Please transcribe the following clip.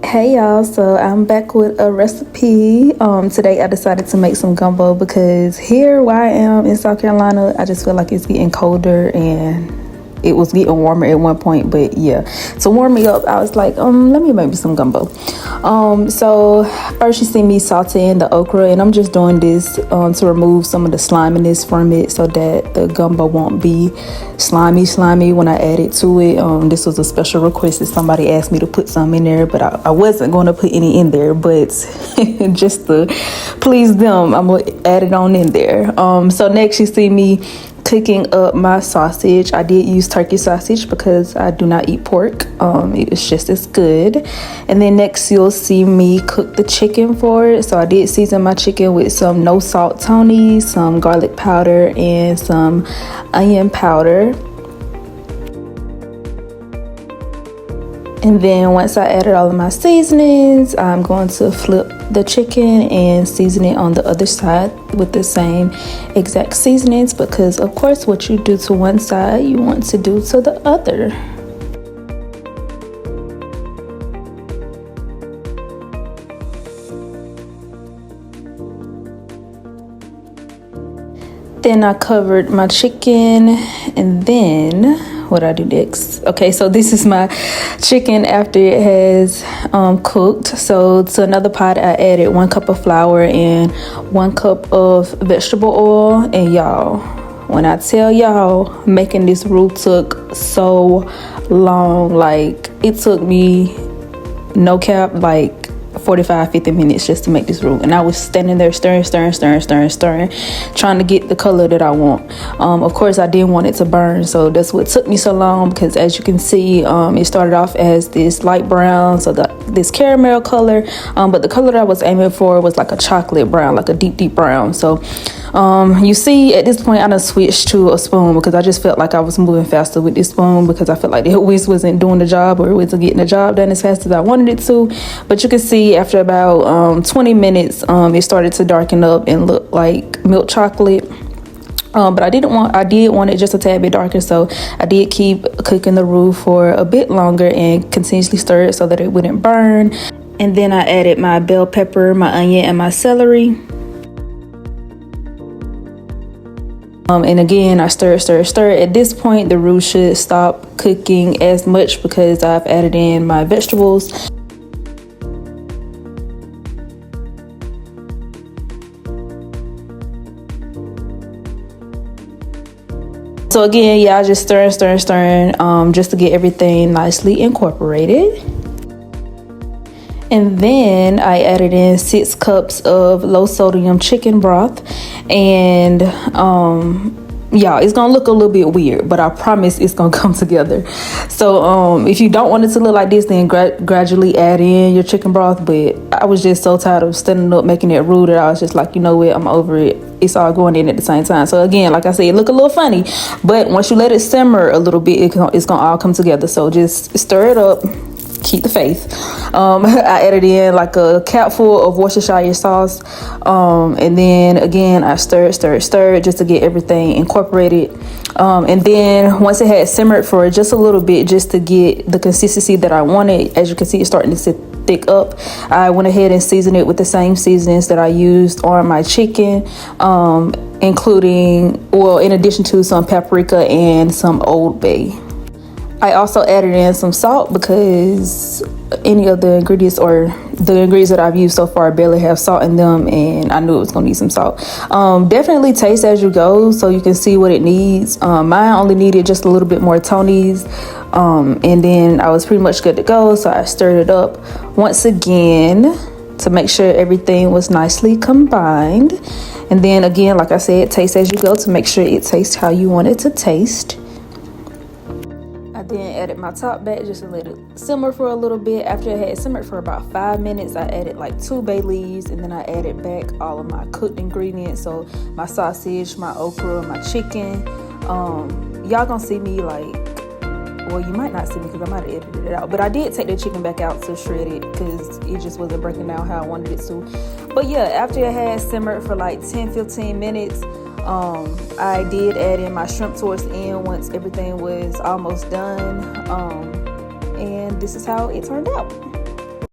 Hey y'all, so I'm back with a recipe. Today I decided to make some gumbo because here where I am in South Carolina, I just feel like it's getting colder and it was getting warmer at one point, but yeah, to warm me up I was like let me make me some gumbo. So first you see me sauteing the okra, and I'm just doing this to remove some of the sliminess from it so that the gumbo won't be slimy when I add it to it. This was a special request that somebody asked me to put some in there, but I wasn't going to put any in there, but just to please them, I'm gonna add it on in there. So next you see me cooking up my sausage. I did use turkey sausage because I do not eat pork. It's just as good. And then next you'll see me cook the chicken for it. So I did season my chicken with some no salt Tony, some garlic powder, and some onion powder. And then once I added all of my seasonings, I'm going to flip the chicken and season it on the other side with the same exact seasonings, because of course what you do to one side you want to do to the other. Then I covered my chicken, and then what I do next? Okay, so this is my chicken after it has cooked. So to another pot I added 1 cup of flour and 1 cup of vegetable oil. And y'all, when I tell y'all, making this roux took so long. Like, it took me, no cap, like 45-50 minutes just to make this roux, and I was standing there stirring, trying to get the color that I want. Of course I didn't want it to burn, so that's what took me so long, because as you can see, it started off as this light brown, so this caramel color, but the color that I was aiming for was like a chocolate brown, like a deep brown. So you see at this point I done switched to a spoon because I just felt like I was moving faster with this spoon, because I felt like the whisk wasn't doing the job, or it wasn't getting the job done as fast as I wanted it to. But you can see after about 20 minutes it started to darken up and look like milk chocolate. But I did want it just a tad bit darker, so I did keep cooking the roux for a bit longer and continuously stir it so that it wouldn't burn. And then I added my bell pepper, my onion, and my celery. And again I stir. At this point the roux should stop cooking as much because I've added in my vegetables. So again, yeah, I just stirring just to get everything nicely incorporated. And then I added in 6 cups of low sodium chicken broth, and y'all, it's gonna look a little bit weird, but I promise it's gonna come together. So if you don't want it to look like this, then gradually add in your chicken broth. But I was just so tired of standing up making that roux that I was just like, you know what, I'm over it. It's all going in at the same time. So again, like I said, it look a little funny, but once you let it simmer a little bit, it's gonna all come together. So just stir it up, keep the faith. I added in like a capful of Worcestershire sauce, and then again I stirred just to get everything incorporated. And then once it had simmered for just a little bit, just to get the consistency that I wanted, as you can see it's starting to sit thick up, I went ahead and seasoned it with the same seasonings that I used on my chicken, including, well, in addition to some paprika and some Old Bay. I also added in some salt because any of the ingredients, or the ingredients that I've used so far, barely have salt in them, and I knew it was gonna need some salt. Definitely taste as you go so you can see what it needs. Mine only needed just a little bit more Tony's, and then I was pretty much good to go. So I stirred it up once again to make sure everything was nicely combined. And then again, like I said, taste as you go to make sure it tastes how you want it to taste. I then added my top back just to let it simmer for a little bit. After it had simmered for about 5 minutes, I added like 2 bay leaves, and then I added back all of my cooked ingredients. So my sausage, my okra, my chicken. Y'all gonna see me like, well, you might not see me because I might have edited it out, but I did take the chicken back out to shred it because it just wasn't breaking down how I wanted it to. But yeah, after it had simmered for like 10-15 minutes, I did add in my shrimp towards the end once everything was almost done, and this is how it turned out.